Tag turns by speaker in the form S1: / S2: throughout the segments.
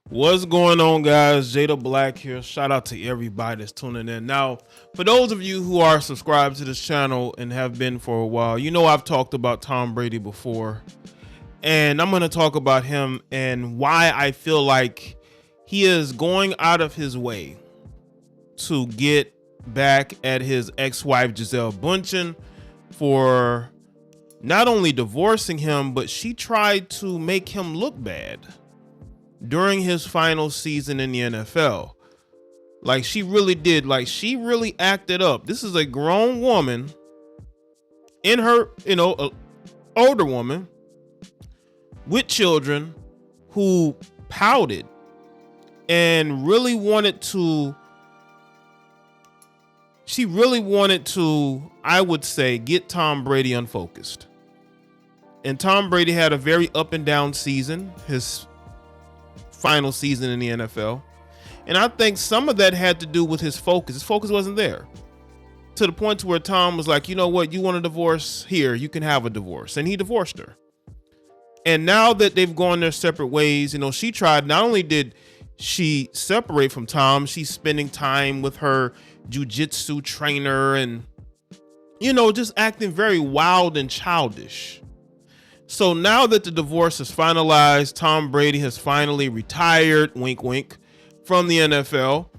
S1: What's going on, guys? Jada Black here. Shout out to everybody that's tuning in. Now, for those of you who are subscribed to this channel and have been for a while, you know I've talked about Tom Brady before. And I'm going to talk about him and why I feel like he is going out of his way to get back at his ex-wife, Gisele Bunchen, for not only divorcing him, but she tried to make him look bad during his final season in the NFL. Like, she really did. Like, she really acted up. This is a grown woman in her, a older woman with children who pouted and really wanted to, I would say, get Tom Brady unfocused. And Tom Brady had a very up and down season, his final season in the NFL. And I think some of that had to do with his focus. His focus wasn't there. To the point to where Tom was like, you know what, you want a divorce? Here, you can have a divorce. And he divorced her. And now that they've gone their separate ways, she tried, not only did she separate from Tom, she's spending time with her jiu-jitsu trainer and, just acting very wild and childish. So now that the divorce is finalized, Tom Brady has finally retired, wink, wink, from the NFL.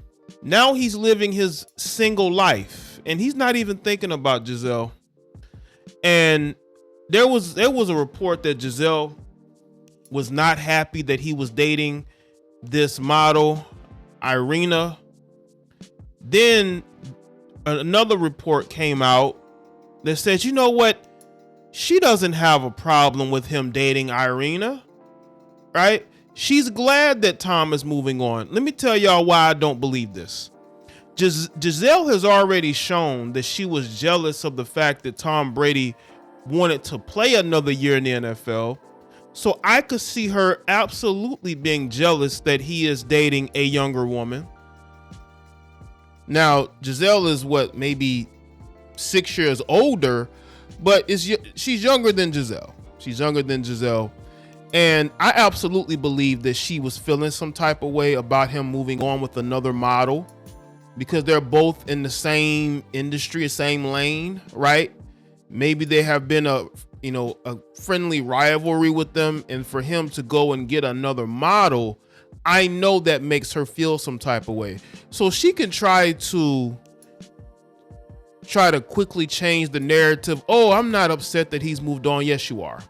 S1: Now he's living his single life, and he's not even thinking about Gisele. And there was a report that Gisele was not happy that he was dating this model, Irina. Then another report came out that says, you know what? She doesn't have a problem with him dating Irina, right? She's glad that Tom is moving on. Let me tell y'all why I don't believe this. Gisele has already shown that she was jealous of the fact that Tom Brady wanted to play another year in the NFL. So I could see her absolutely being jealous that he is dating a younger woman. Now, Gisele is maybe 6 years older, but she's younger than Gisele. She's younger than Gisele. And I absolutely believe that she was feeling some type of way about him moving on with another model, because they're both in the same industry, the same lane, right? Maybe they have been a friendly rivalry with them, and for him to go and get another model, I know that makes her feel some type of way. So she can try to quickly change the narrative. Oh, I'm not upset that he's moved on. Yes, you are.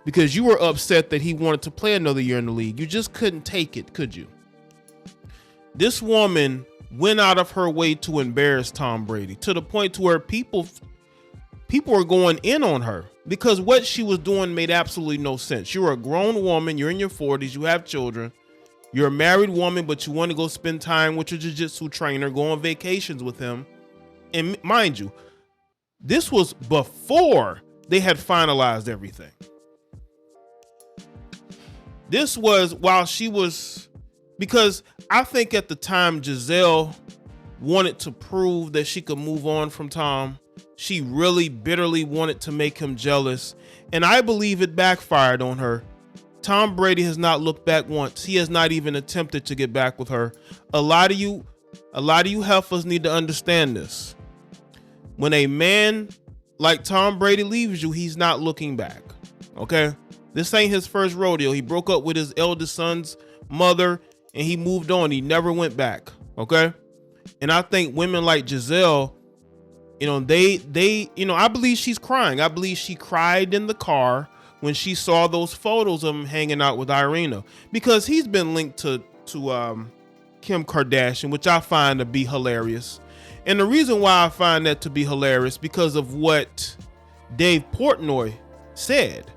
S1: Because you were upset that he wanted to play another year in the league. You just couldn't take it, could you? This woman went out of her way to embarrass Tom Brady, to the point to where people are going in on her, because what she was doing made absolutely no sense. You're a grown woman. You're in your 40s. You have children. You're a married woman, but you want to go spend time with your jiu-jitsu trainer, go on vacations with him. And mind you, this was before they had finalized everything. This was while she was, because I think at the time Gisele wanted to prove that she could move on from Tom. She really bitterly wanted to make him jealous. And I believe it backfired on her. Tom Brady has not looked back once. He has not even attempted to get back with her. A lot of you heifers need to understand this. When a man like Tom Brady leaves you, he's not looking back. Okay? This ain't his first rodeo. He broke up with his eldest son's mother and he moved on. He never went back. Okay? And I think women like Gisele, I believe she's crying. I believe she cried in the car when she saw those photos of him hanging out with Irina, because he's been linked to Kim Kardashian, which I find to be hilarious. And the reason why I find that to be hilarious, because of what Dave Portnoy said.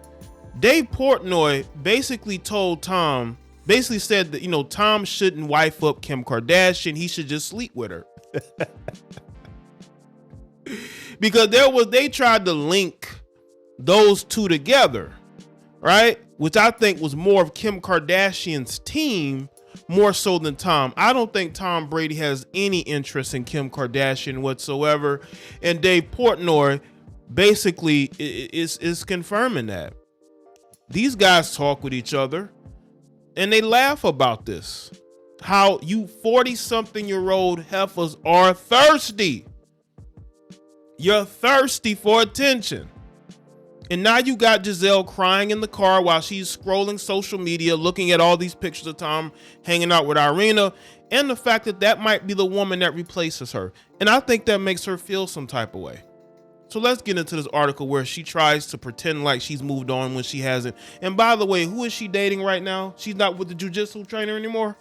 S1: Dave Portnoy basically told Tom, said that, Tom shouldn't wife up Kim Kardashian. He should just sleep with her. Because they tried to link those two together, right? Which I think was more of Kim Kardashian's team, more so than Tom. I don't think Tom Brady has any interest in Kim Kardashian whatsoever. And Dave Portnoy basically is confirming that. These guys talk with each other. and they laugh about this. How you 40-something-year-old heifers are thirsty. You're thirsty for attention. And now you got Gisele crying in the car while she's scrolling social media, looking at all these pictures of Tom hanging out with Irina, and the fact that that might be the woman that replaces her. And I think that makes her feel some type of way. So let's get into this article where she tries to pretend like she's moved on when she hasn't. And by the way, who is she dating right now? She's not with the jiu-jitsu trainer anymore.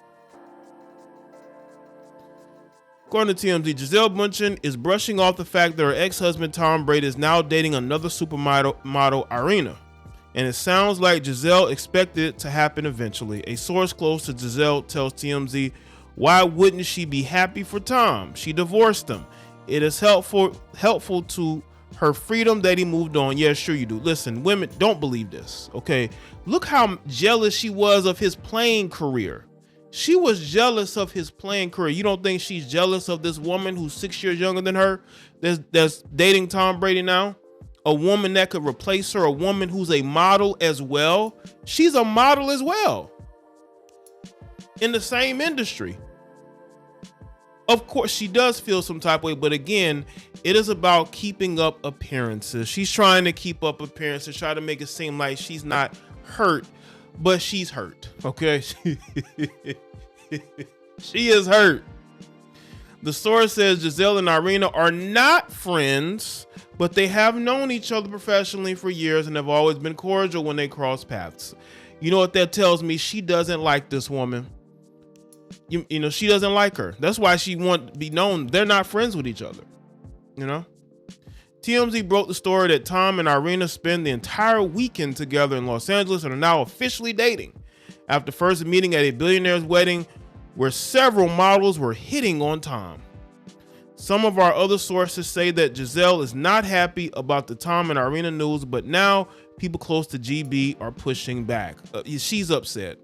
S1: According to TMZ, Gisele Bunchen is brushing off the fact that her ex-husband Tom Brady is now dating another supermodel Irina. And it sounds like Gisele expected it to happen eventually. A source close to Gisele tells TMZ, why wouldn't she be happy for Tom? She divorced him. It is helpful to her freedom that he moved on. Yeah, sure you do. Listen, women, don't believe this, okay? Look how jealous she was of his playing career. She was jealous of his playing career. You don't think she's jealous of this woman who's 6 years younger than her that's dating Tom Brady now? A woman that could replace her, a woman who's a model as well. She's a model as well in the same industry. Of course, she does feel some type of way, but again, it is about keeping up appearances. She's trying to keep up appearances, try to make it seem like she's not hurt, but she's hurt, okay? She is hurt. The source says Gisele and Irina are not friends, but they have known each other professionally for years and have always been cordial when they cross paths. You know what that tells me? She doesn't like this woman. You know, she doesn't like her. That's why she wants to be known. They're not friends with each other, you know? TMZ broke the story that Tom and Irina spent the entire weekend together in Los Angeles and are now officially dating after first meeting at a billionaire's wedding where several models were hitting on Tom. Some of our other sources say that Gisele is not happy about the Tom and Irina news, but now people close to GB are pushing back. She's upset.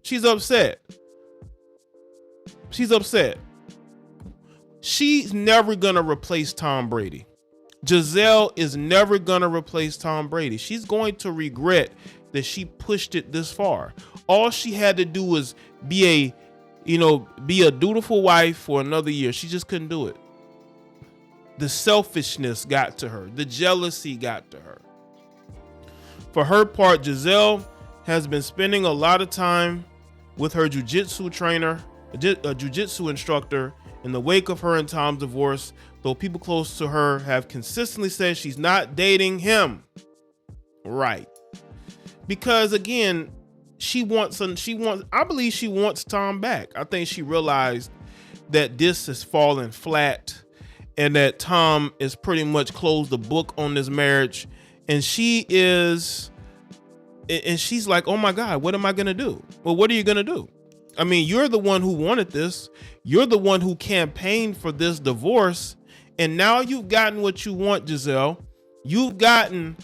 S1: She's upset. She's upset. She's never going to replace Tom Brady. Gisele is never going to replace Tom Brady. She's going to regret that she pushed it this far. All she had to do was be a dutiful wife for another year. She just couldn't do it. The selfishness got to her. The jealousy got to her. For her part, Gisele has been spending a lot of time with her jiu-jitsu trainer, a jiu-jitsu instructor, in the wake of her and Tom's divorce, though people close to her have consistently said she's not dating him. Right. Because again, I believe she wants Tom back. I think she realized that this has fallen flat and that Tom is pretty much closed the book on this marriage. And she's like, oh my God, what am I going to do? Well, what are you going to do? I mean, you're the one who wanted this. You're the one who campaigned for this divorce. And now you've gotten what you want, Gisele. You've gotten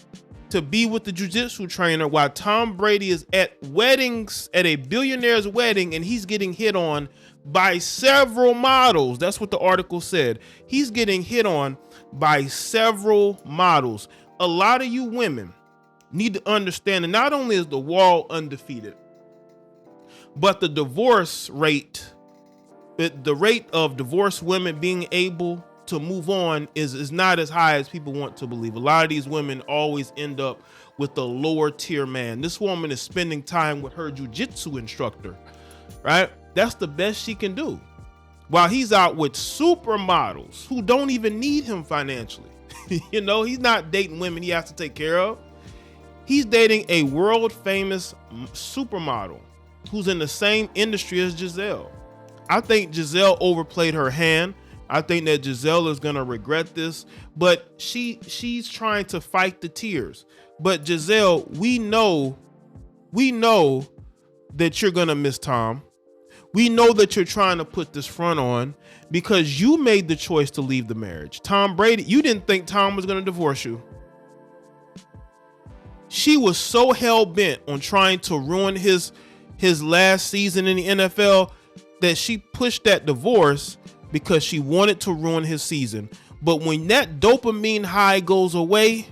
S1: to be with the jiu-jitsu trainer while Tom Brady is at weddings, at a billionaire's wedding, and he's getting hit on by several models. That's what the article said. He's getting hit on by several models. A lot of you women need to understand that not only is the wall undefeated, but the divorce rate, the rate of divorced women being able to move on is not as high as people want to believe. A lot of these women always end up with the lower tier man. This woman is spending time with her jiu-jitsu instructor, right? That's the best she can do. While he's out with supermodels who don't even need him financially. You know, he's not dating women he has to take care of. He's dating a world famous supermodel who's in the same industry as Gisele. I think Gisele overplayed her hand. I think that Gisele is going to regret this, but she's trying to fight the tears. But Gisele, we know that you're going to miss Tom. We know that you're trying to put this front on because you made the choice to leave the marriage. Tom Brady, you didn't think Tom was going to divorce you. She was so hell-bent on trying to ruin his last season in the NFL that she pushed that divorce because she wanted to ruin his season. But when that dopamine high goes away,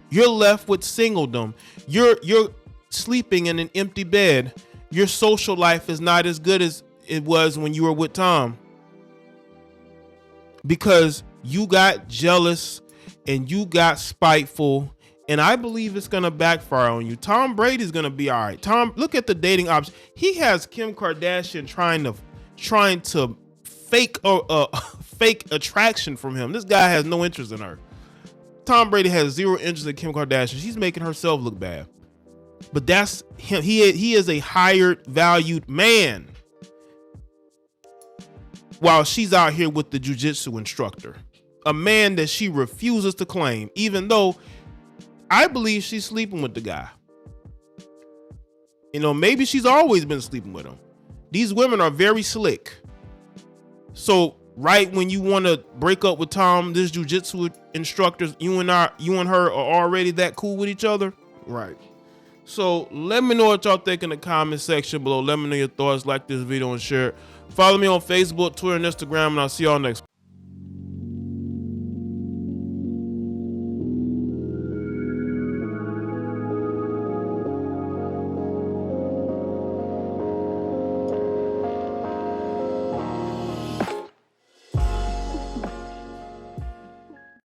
S1: you're left with singledom. You're sleeping in an empty bed your social life is not as good as it was when you were with Tom, because you got jealous and you got spiteful, and I believe it's gonna backfire on you. Tom Brady's gonna be all right. Tom, look at the dating options. He has Kim Kardashian trying to fake fake attraction from him. This guy has no interest in her. Tom Brady has zero interest in Kim Kardashian. She's making herself look bad. But that's him. He is a hired, valued man, while she's out here with the jiu-jitsu instructor, a man that she refuses to claim, even though I believe she's sleeping with the guy. You know, maybe she's always been sleeping with him. These women are very slick. So right when you want to break up with Tom, this jiu-jitsu instructor, you and her are already that cool with each other, right? So let me know what y'all think in the comment section below. Let me know your thoughts. Like this video and share it. Follow me on Facebook, Twitter, and Instagram, and I'll see y'all next.